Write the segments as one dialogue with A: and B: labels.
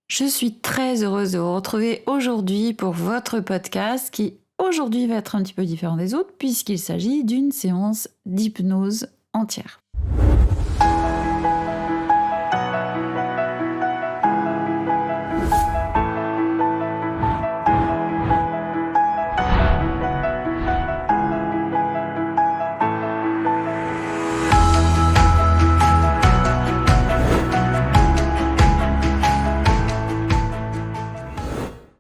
A: Je suis très heureuse de vous retrouver aujourd'hui pour votre podcast qui aujourd'hui va être un petit peu différent des autres puisqu'il s'agit d'une séance d'hypnose entière.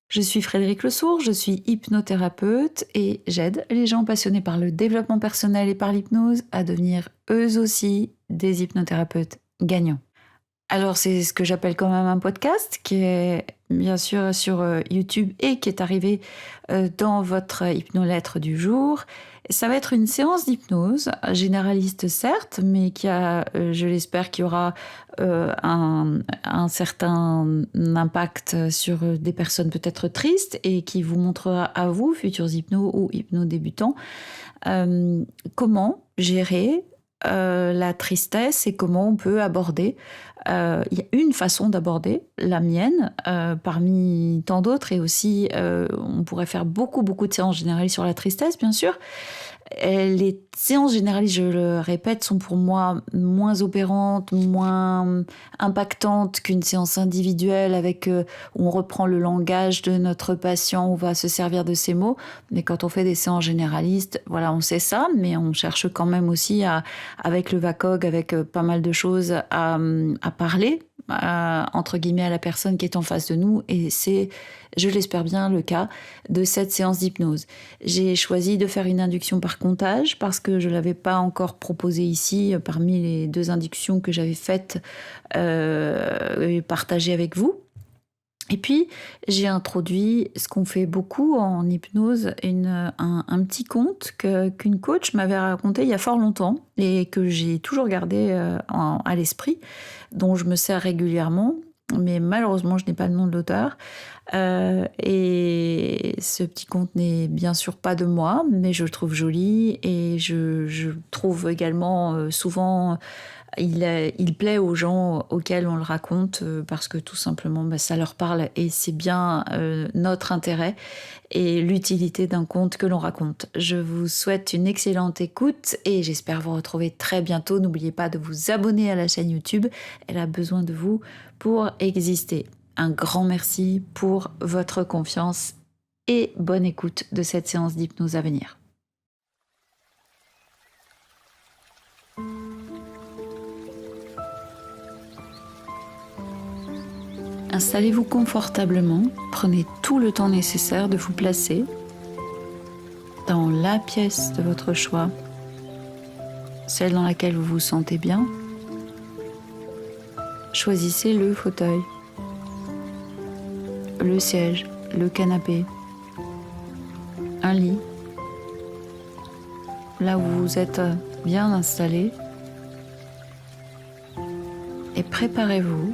A: Je suis Frédéric Lesourd, je suis hypnothérapeute et j'aide les gens passionnés par le développement personnel et par l'hypnose à devenir eux aussi des hypnothérapeutes gagnants. Alors c'est ce que j'appelle quand même un podcast qui est bien sûr sur YouTube et qui est arrivé dans votre hypnolettre du jour. Ça va être une séance d'hypnose, généraliste certes, mais qui a, je l'espère, qui aura un certain impact sur des personnes peut-être tristes et qui vous montrera à vous, futurs hypnos ou hypno-débutants, comment gérer la tristesse et comment on peut aborder. Il y a une façon d'aborder, la mienne, parmi tant d'autres, et aussi on pourrait faire beaucoup de séances généralistes sur la tristesse, bien sûr. Et les séances généralistes, je le répète, sont pour moi moins opérantes, moins impactantes qu'une séance individuelle avec où on reprend le langage de notre patient, on va se servir de ses mots. Mais quand on fait des séances généralistes, voilà, on sait ça, mais on cherche quand même aussi avec le VACOG, avec pas mal de choses à parler, entre guillemets, à la personne qui est en face de nous. Et c'est, je l'espère bien, le cas de cette séance d'hypnose. J'ai choisi de faire une induction par comptage parce que je ne l'avais pas encore proposé ici parmi les 2 inductions que j'avais faites et partagées avec vous. Et puis, j'ai introduit ce qu'on fait beaucoup en hypnose, un petit conte qu'une coach m'avait raconté il y a fort longtemps et que j'ai toujours gardé à l'esprit, dont je me sers régulièrement, mais malheureusement, je n'ai pas le nom de l'auteur. Et ce petit conte n'est bien sûr pas de moi, mais je le trouve joli et je trouve également souvent il plaît aux gens auxquels on le raconte parce que tout simplement ça leur parle et c'est bien notre intérêt et l'utilité d'un conte que l'on raconte. Je vous souhaite une excellente écoute et j'espère vous retrouver très bientôt. N'oubliez pas de vous abonner à la chaîne YouTube, elle a besoin de vous pour exister. Un grand merci pour votre confiance et bonne écoute de cette séance d'hypnose à venir. Installez-vous confortablement, prenez tout le temps nécessaire de vous placer dans la pièce de votre choix, celle dans laquelle vous vous sentez bien. Choisissez le fauteuil, le siège, le canapé, un lit, là où vous êtes bien installé, et préparez-vous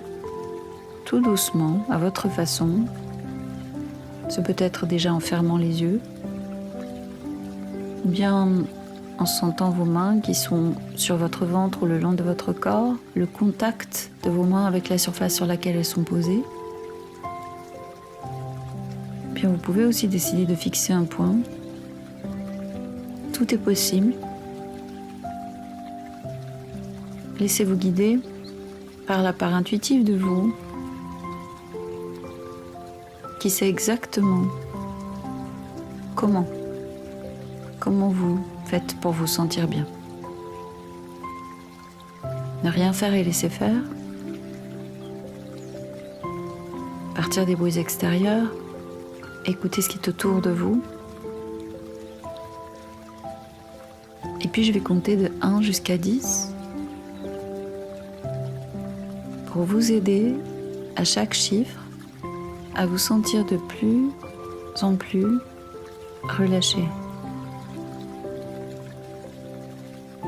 A: tout doucement, à votre façon. Ce peut être déjà en fermant les yeux, ou bien en sentant vos mains qui sont sur votre ventre ou le long de votre corps, le contact de vos mains avec la surface sur laquelle elles sont posées. Puis vous pouvez aussi décider de fixer un point. Tout est possible. Laissez-vous guider par la part intuitive de vous, qui sait exactement comment vous faites pour vous sentir bien. Ne rien faire et laisser faire. Partir des bruits extérieurs. Écoutez ce qui est autour de vous. Et puis je vais compter de 1 jusqu'à 10 pour vous aider à chaque chiffre à vous sentir de plus en plus relâché.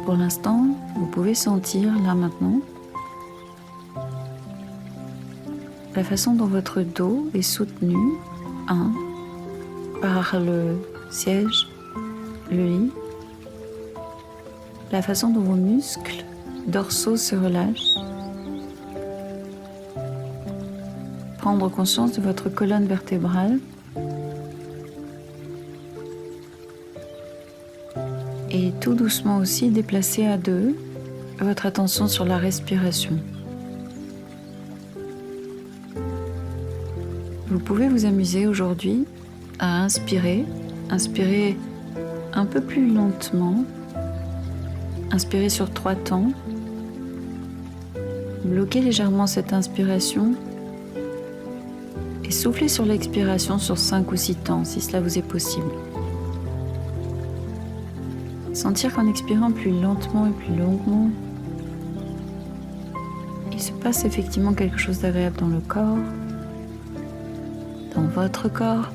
A: Pour l'instant, vous pouvez sentir, là maintenant, la façon dont votre dos est soutenu, par le siège, le lit, la façon dont vos muscles dorsaux se relâchent. prendre conscience de votre colonne vertébrale et tout doucement aussi déplacer à deux votre attention sur la respiration. Vous pouvez vous amuser aujourd'hui à inspirer un peu plus lentement, inspirer sur 3 temps, bloquez légèrement cette inspiration et soufflez sur l'expiration sur 5 ou 6 temps si cela vous est possible. Sentir qu'en expirant plus lentement et plus longuement, il se passe effectivement quelque chose d'agréable dans le corps, dans votre corps.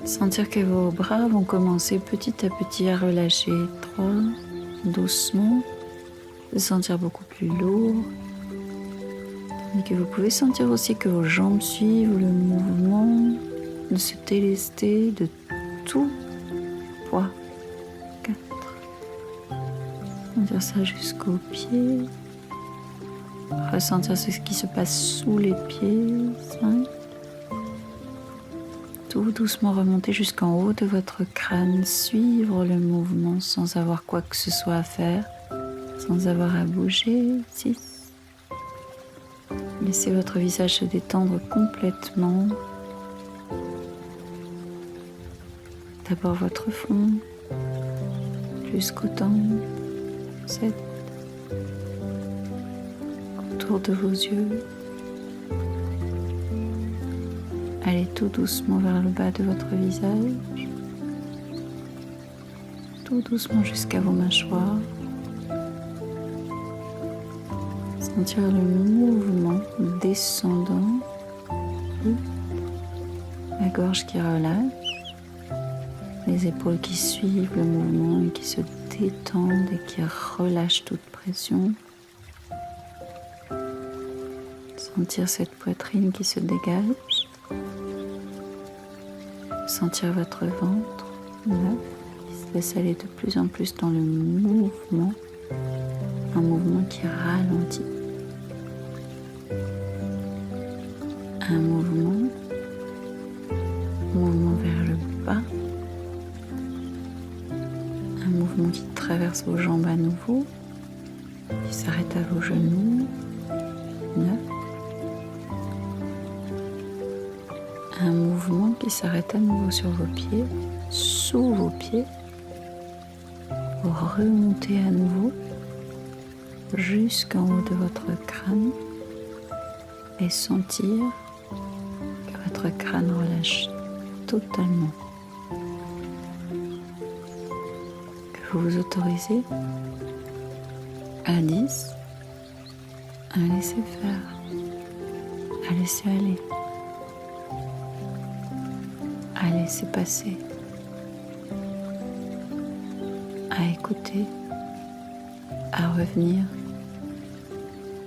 A: Sentir que vos bras vont commencer petit à petit à relâcher 3, doucement, se sentir beaucoup plus lourd. Tandis que vous pouvez sentir aussi que vos jambes suivent le mouvement, de se délester de tout poids. 4. Sentir ça jusqu'aux pieds. Ressentir ce qui se passe sous les pieds. 5. Tout doucement remonter jusqu'en haut de votre crâne, suivre le mouvement sans avoir quoi que ce soit à faire, sans avoir à bouger. 6. Laissez votre visage se détendre complètement. D'abord votre front, jusqu'au temple. 7. Autour de vos yeux. Allez tout doucement vers le bas de votre visage, tout doucement jusqu'à vos mâchoires. Sentir le mouvement descendant, la gorge qui relâche, les épaules qui suivent le mouvement et qui se détendent et qui relâchent toute pression. Sentir cette poitrine qui se dégage. Sentir votre ventre qui se laisse aller de plus en plus dans le mouvement, un mouvement qui ralentit, un mouvement vers le bas, un mouvement qui traverse vos jambes à nouveau, qui s'arrête à vos genoux. 9. Un mouvement qui s'arrête à nouveau sur vos pieds, sous vos pieds, pour remonter à nouveau jusqu'en haut de votre crâne et sentir que votre crâne relâche totalement. Que vous vous autorisez à 10 à laisser faire, à laisser aller, à laisser passer, à écouter, à revenir,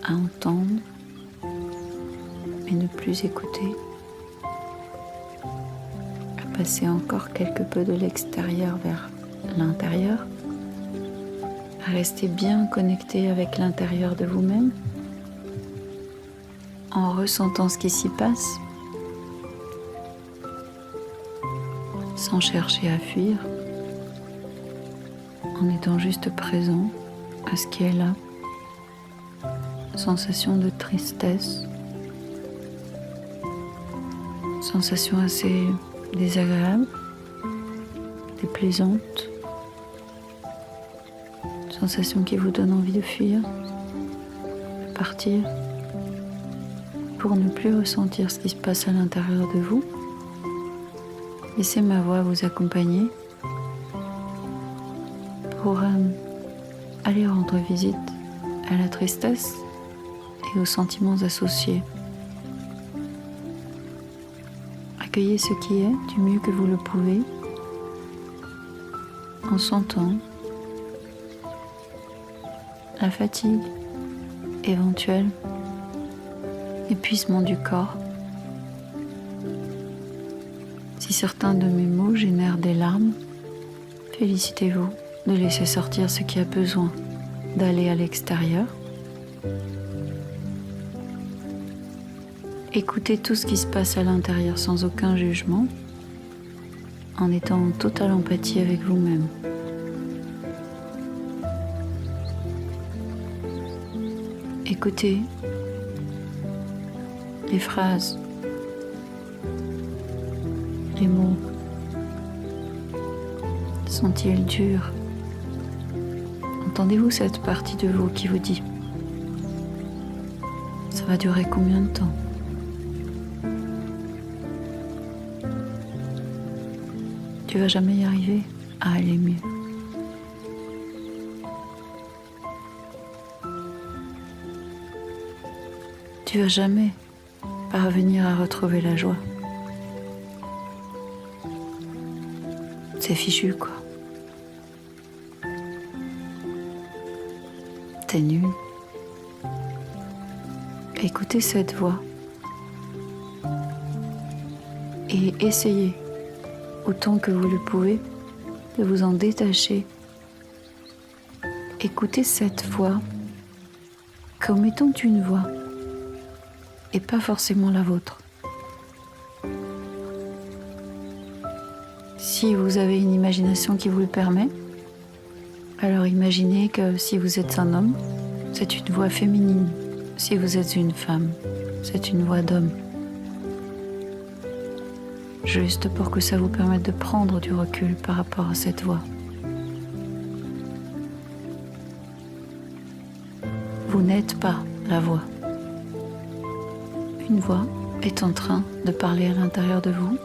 A: à entendre, mais ne plus écouter, à passer encore quelque peu de l'extérieur vers l'intérieur, à rester bien connecté avec l'intérieur de vous-même, en ressentant ce qui s'y passe, sans chercher à fuir, en étant juste présent à ce qui est là. Sensation de tristesse, sensation assez désagréable, déplaisante, sensation qui vous donne envie de fuir, de partir, pour ne plus ressentir ce qui se passe à l'intérieur de vous. Laissez ma voix vous accompagner pour aller rendre visite à la tristesse et aux sentiments associés. Accueillez ce qui est du mieux que vous le pouvez en sentant la fatigue éventuelle, épuisement du corps. Si certains de mes mots génèrent des larmes, félicitez-vous de laisser sortir ce qui a besoin d'aller à l'extérieur. Écoutez tout ce qui se passe à l'intérieur sans aucun jugement, en étant en totale empathie avec vous-même. Écoutez les phrases, les mots. Sont-ils durs? Entendez-vous cette partie de vous qui vous dit « Ça va durer combien de temps ?» Tu vas jamais y arriver à aller mieux. Tu vas jamais parvenir à retrouver la joie. C'est fichu, quoi. T'es nul. Écoutez cette voix et essayez, autant que vous le pouvez, de vous en détacher. Écoutez cette voix comme étant une voix et pas forcément la vôtre. Si vous avez une imagination qui vous le permet, alors imaginez que si vous êtes un homme, c'est une voix féminine. Si vous êtes une femme, c'est une voix d'homme. Juste pour que ça vous permette de prendre du recul par rapport à cette voix. Vous n'êtes pas la voix. Une voix est en train de parler à l'intérieur de vous.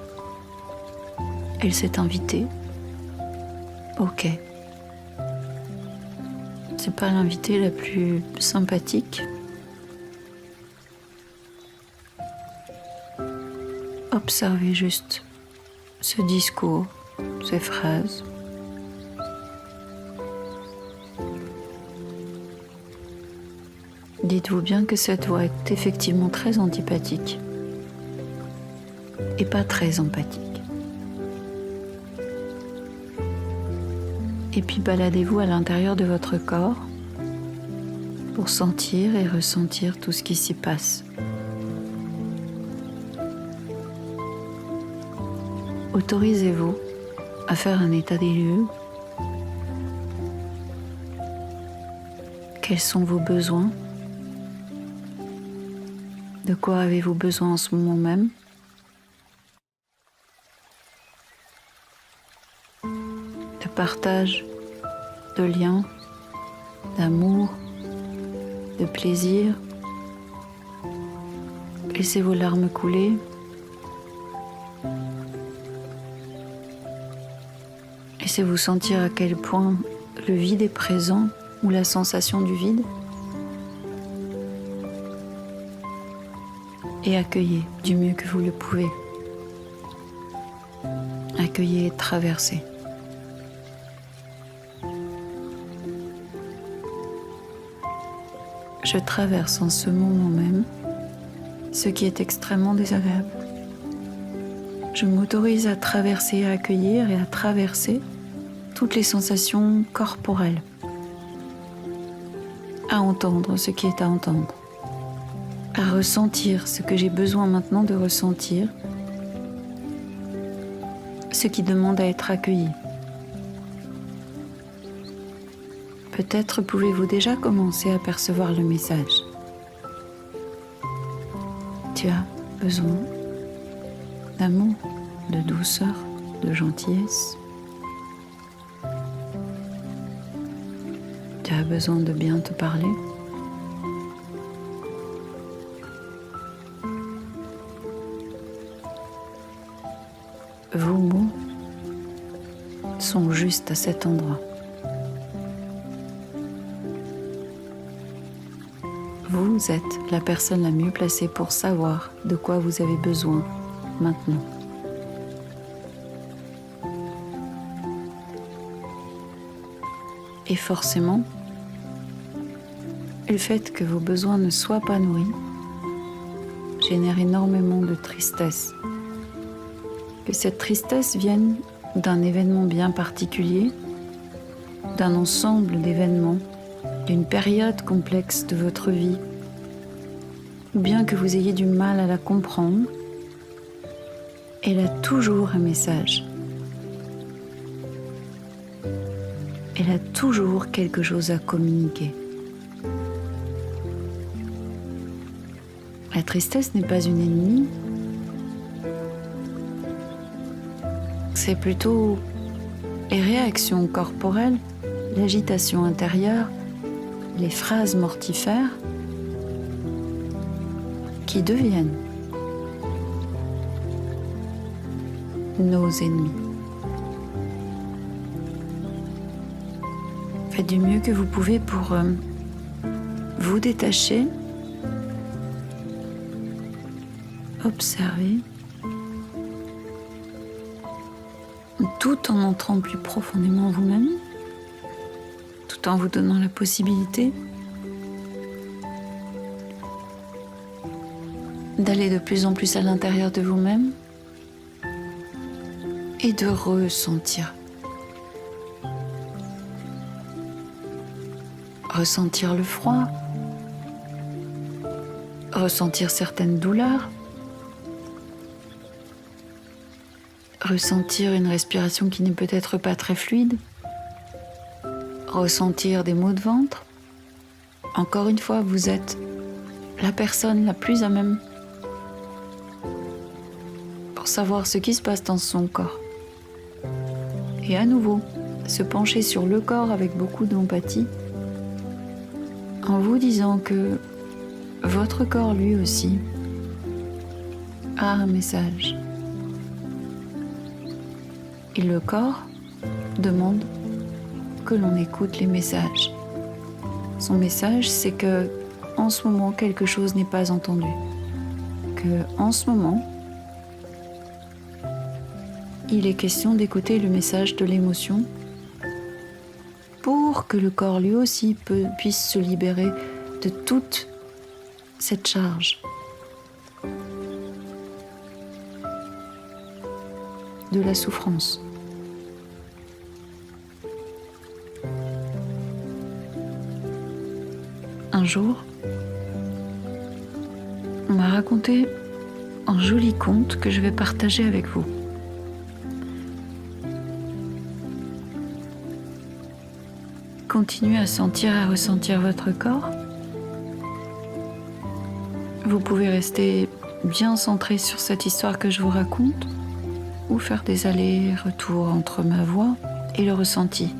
A: Elle s'est invitée. Ok. C'est pas l'invitée la plus sympathique. Observez juste ce discours, ces phrases. Dites-vous bien que cette voix est effectivement très antipathique et pas très empathique. Et puis baladez-vous à l'intérieur de votre corps pour sentir et ressentir tout ce qui s'y passe. Autorisez-vous à faire un état des lieux. Quels sont vos besoins? De quoi avez-vous besoin en ce moment même? De partage, de lien, d'amour, de plaisir. Laissez vos larmes couler. Laissez-vous sentir à quel point le vide est présent ou la sensation du vide. Et accueillez du mieux que vous le pouvez. Accueillez et traversez. Je traverse en ce moment même ce qui est extrêmement désagréable. Je m'autorise à traverser, à accueillir et à traverser toutes les sensations corporelles, à entendre ce qui est à entendre, à ressentir ce que j'ai besoin maintenant de ressentir, ce qui demande à être accueilli. Peut-être pouvez-vous déjà commencer à percevoir le message. Tu as besoin d'amour, de douceur, de gentillesse. Tu as besoin de bien te parler. Vos mots sont juste à cet endroit. Vous êtes la personne la mieux placée pour savoir de quoi vous avez besoin maintenant. Et forcément, le fait que vos besoins ne soient pas nourris génère énormément de tristesse. Que cette tristesse vienne d'un événement bien particulier, d'un ensemble d'événements, d'une période complexe de votre vie, ou bien que vous ayez du mal à la comprendre, elle a toujours un message. Elle a toujours quelque chose à communiquer. La tristesse n'est pas une ennemie, c'est plutôt les réactions corporelles, l'agitation intérieure, les phrases mortifères qui deviennent nos ennemis. Faites du mieux que vous pouvez pour vous détacher, observer, tout en entrant plus profondément en vous-même, tout en vous donnant la possibilité d'aller de plus en plus à l'intérieur de vous-même et de ressentir. Ressentir le froid, ressentir certaines douleurs, ressentir une respiration qui n'est peut-être pas très fluide, ressentir des maux de ventre. Encore une fois, vous êtes la personne la plus à même pour savoir ce qui se passe dans son corps. Et à nouveau, se pencher sur le corps avec beaucoup d'empathie, en vous disant que votre corps lui aussi a un message. Et le corps demande que l'on écoute les messages. Son message, c'est que en ce moment, quelque chose n'est pas entendu. Que en ce moment, il est question d'écouter le message de l'émotion pour que le corps lui aussi puisse se libérer de toute cette charge, de la souffrance. Un jour, on m'a raconté un joli conte que je vais partager avec vous. Continuez à sentir, à ressentir votre corps. Vous pouvez rester bien centré sur cette histoire que je vous raconte ou faire des allers-retours entre ma voix et le ressenti.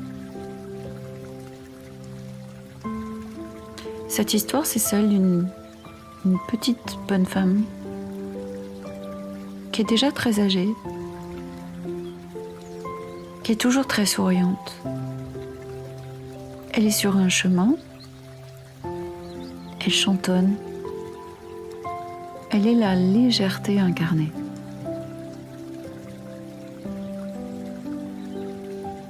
A: Cette histoire, c'est celle d'une petite bonne femme qui est déjà très âgée, qui est toujours très souriante. Elle est sur un chemin, elle chantonne, elle est la légèreté incarnée.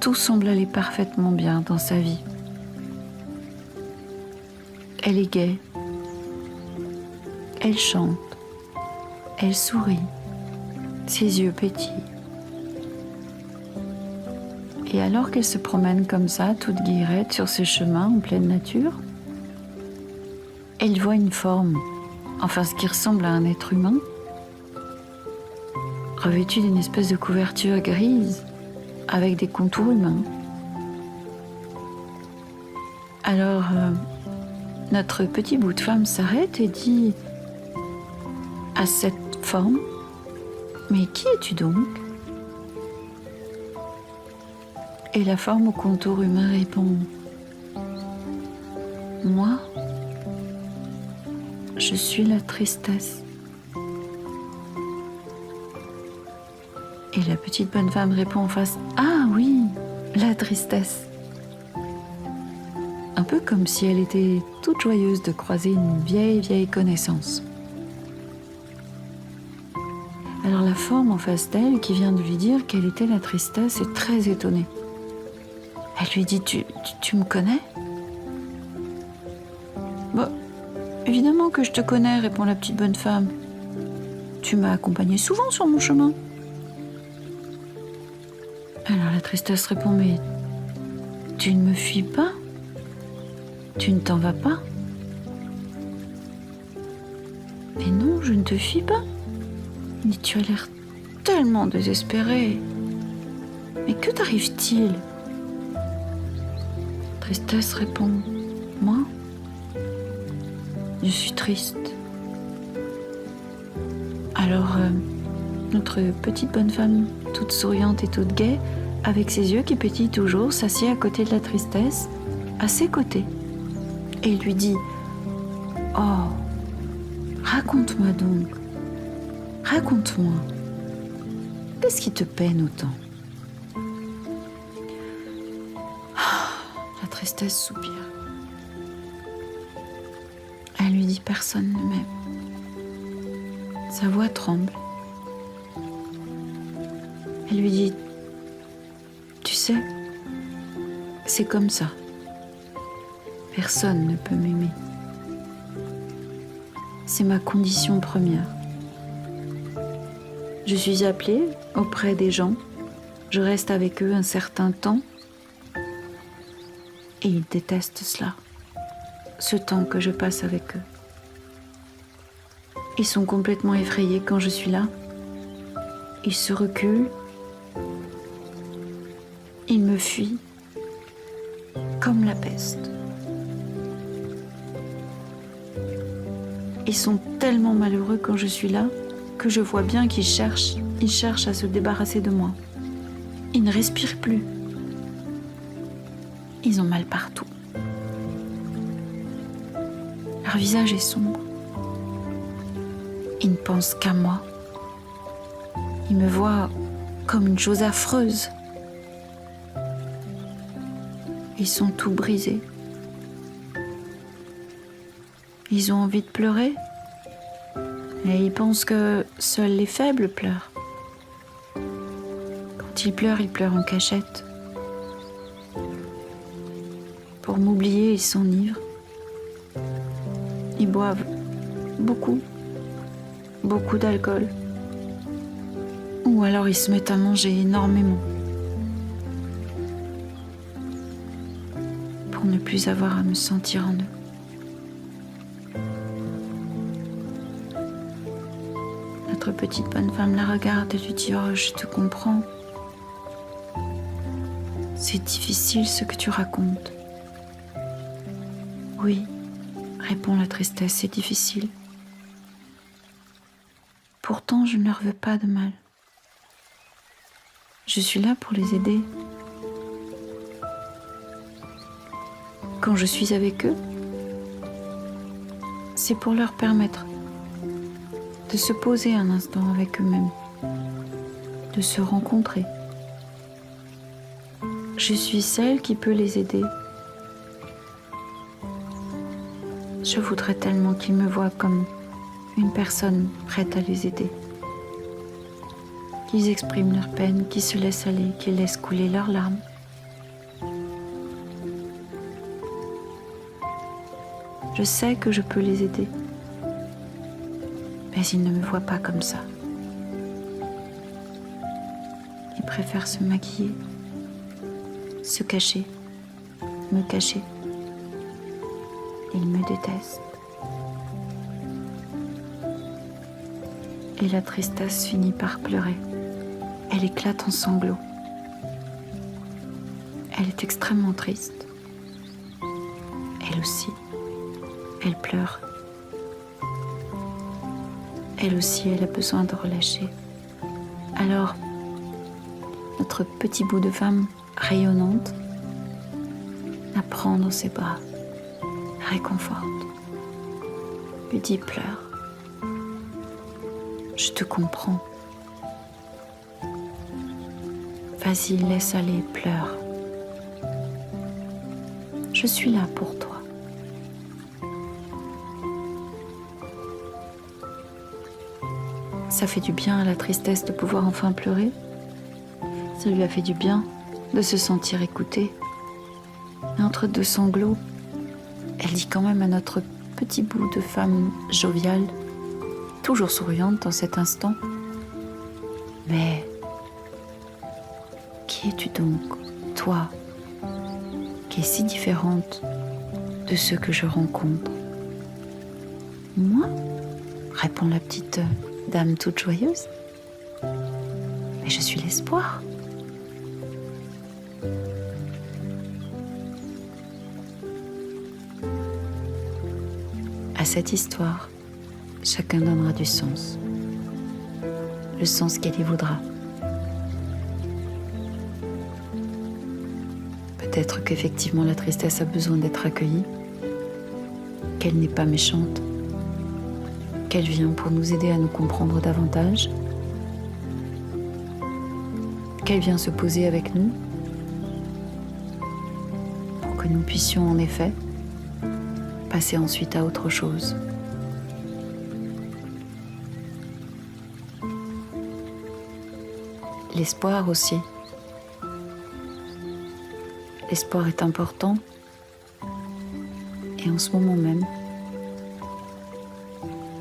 A: Tout semble aller parfaitement bien dans sa vie. Elle est gaie, elle chante, elle sourit, ses yeux pétillent. Et alors qu'elle se promène comme ça, toute guillerette sur ce chemin en pleine nature, elle voit une forme, enfin ce qui ressemble à un être humain, revêtu d'une espèce de couverture grise avec des contours humains. Alors, notre petit bout de femme s'arrête et dit à cette forme : « Mais qui es-tu donc ?» Et la forme au contour humain répond : « Moi, je suis la tristesse. » Et la petite bonne femme répond en face : « Ah oui, la tristesse. » Un peu comme si elle était toute joyeuse de croiser une vieille connaissance. Alors la forme en face d'elle, qui vient de lui dire qu'elle était la tristesse, est très étonnée. Elle lui dit : tu me connais ? Bah, évidemment que je te connais, répond la petite bonne femme. Tu m'as accompagnée souvent sur mon chemin. Alors la tristesse répond : mais tu ne me fuis pas ? Tu ne t'en vas pas ? Mais non, je ne te fuis pas. Mais tu as l'air tellement désespérée. Mais que t'arrive-t-il? Tristesse répond, moi, je suis triste. Alors, notre petite bonne femme, toute souriante et toute gaie, avec ses yeux qui pétillent toujours, s'assied à côté de la tristesse, à ses côtés, et lui dit « Oh, raconte-moi donc, raconte-moi, qu'est-ce qui te peine autant ?» La tristesse soupire. Elle lui dit « Personne ne m'aime ». Sa voix tremble. Elle lui dit « Tu sais, c'est comme ça. Personne ne peut m'aimer. C'est ma condition première. Je suis appelée auprès des gens, je reste avec eux un certain temps et ils détestent cela, ce temps que je passe avec eux. Ils sont complètement effrayés quand je suis là. Ils se reculent. Ils me fuient comme la peste. Ils sont tellement malheureux quand je suis là que je vois bien qu'ils cherchent à se débarrasser de moi. Ils ne respirent plus. Ils ont mal partout. Leur visage est sombre. Ils ne pensent qu'à moi. Ils me voient comme une chose affreuse. Ils sont tout brisés. Ils ont envie de pleurer. Et ils pensent que seuls les faibles pleurent. Quand ils pleurent en cachette. Pour m'oublier, ils s'enivrent. Ils boivent beaucoup d'alcool. Ou alors ils se mettent à manger énormément. Pour ne plus avoir à me sentir en eux. Notre petite bonne femme la regarde et lui dit « Oh, je te comprends. C'est difficile ce que tu racontes. » « Oui, répond la tristesse, c'est difficile. Pourtant, je ne leur veux pas de mal. Je suis là pour les aider. Quand je suis avec eux, c'est pour leur permettre de se poser un instant avec eux-mêmes, de se rencontrer. Je suis celle qui peut les aider. Je voudrais tellement qu'ils me voient comme une personne prête à les aider. Qu'ils expriment leur peine, qu'ils se laissent aller, qu'ils laissent couler leurs larmes. Je sais que je peux les aider. Mais ils ne me voient pas comme ça. Ils préfèrent se maquiller, se cacher, me cacher. Ils me détestent. Et la tristesse finit par pleurer. Elle éclate en sanglots. Elle est extrêmement triste. Elle aussi, elle pleure. Elle aussi, elle a besoin de relâcher. Alors, notre petit bout de femme rayonnante la prend dans ses bras, la réconforte, lui dit « Pleure, je te comprends. Vas-y, laisse aller, pleure. Je suis là pour toi. » Ça fait du bien à la tristesse de pouvoir enfin pleurer. Ça lui a fait du bien de se sentir écoutée. Et entre deux sanglots, elle dit quand même à notre petit bout de femme joviale, toujours souriante en cet instant, « Mais qui es-tu donc, toi, qui es si différente de ceux que je rencontre ?»« Moi ? répond la petite dame toute joyeuse. Mais je suis l'espoir. À cette histoire, chacun donnera du sens. Le sens qu'elle y voudra. Peut-être qu'effectivement la tristesse a besoin d'être accueillie, qu'elle n'est pas méchante, qu'elle vient pour nous aider à nous comprendre davantage, qu'elle vient se poser avec nous pour que nous puissions en effet passer ensuite à autre chose. L'espoir aussi. L'espoir est important et en ce moment même,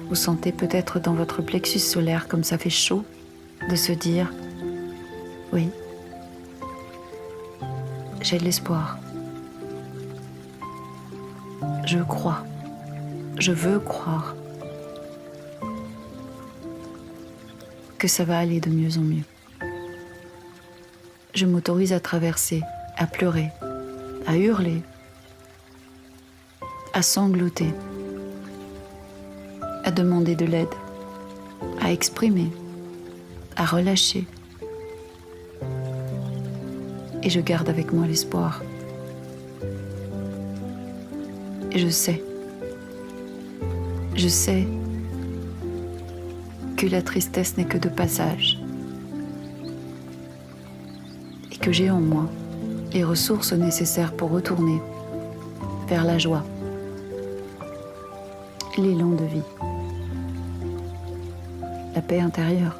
A: vous sentez peut-être dans votre plexus solaire comme ça fait chaud de se dire « Oui, j'ai de l'espoir. Je crois, je veux croire que ça va aller de mieux en mieux. Je m'autorise à traverser, à pleurer, à hurler, à sangloter, à demander de l'aide, à exprimer, à relâcher. Et je garde avec moi l'espoir. Et je sais que la tristesse n'est que de passage et que j'ai en moi les ressources nécessaires pour retourner vers la joie, l'élan de vie, la paix intérieure,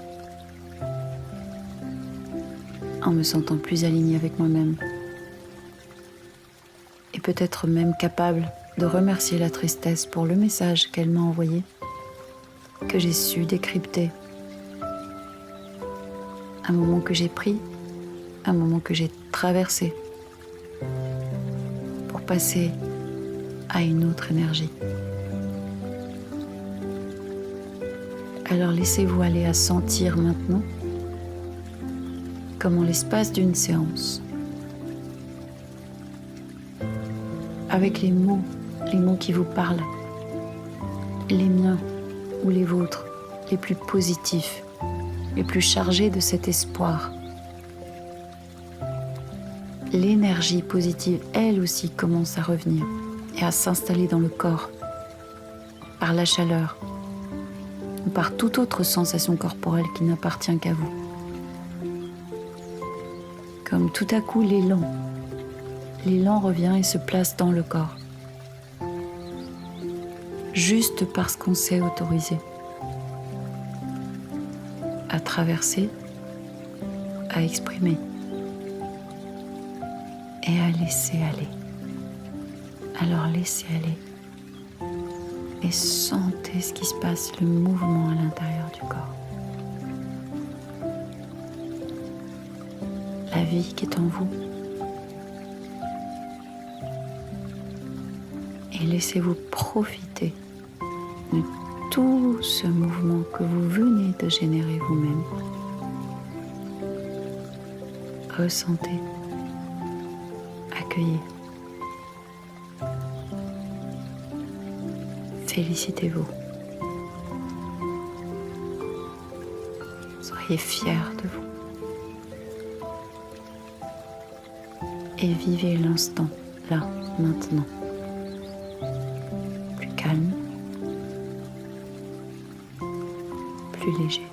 A: en me sentant plus alignée avec moi-même et peut-être même capable de remercier la tristesse pour le message qu'elle m'a envoyé, que j'ai su décrypter, un moment que j'ai pris, un moment que j'ai traversé pour passer à une autre énergie. Alors laissez-vous aller à sentir maintenant comme en l'espace d'une séance, avec les mots qui vous parlent, les miens ou les vôtres, les plus positifs, les plus chargés de cet espoir. L'énergie positive, elle aussi, commence à revenir et à s'installer dans le corps, par la chaleur ou par toute autre sensation corporelle qui n'appartient qu'à vous. Comme tout à coup l'élan revient et se place dans le corps. Juste parce qu'on s'est autorisé à traverser, à exprimer et à laisser aller. Alors laissez aller et sentez ce qui se passe, le mouvement à l'intérieur du corps. La vie qui est en vous. Et laissez-vous profiter de tout ce mouvement que vous venez de générer vous-même. Ressentez, accueillez. Félicitez-vous. Soyez fiers de vous. Et vivez l'instant, là, maintenant. Plus calme, plus léger.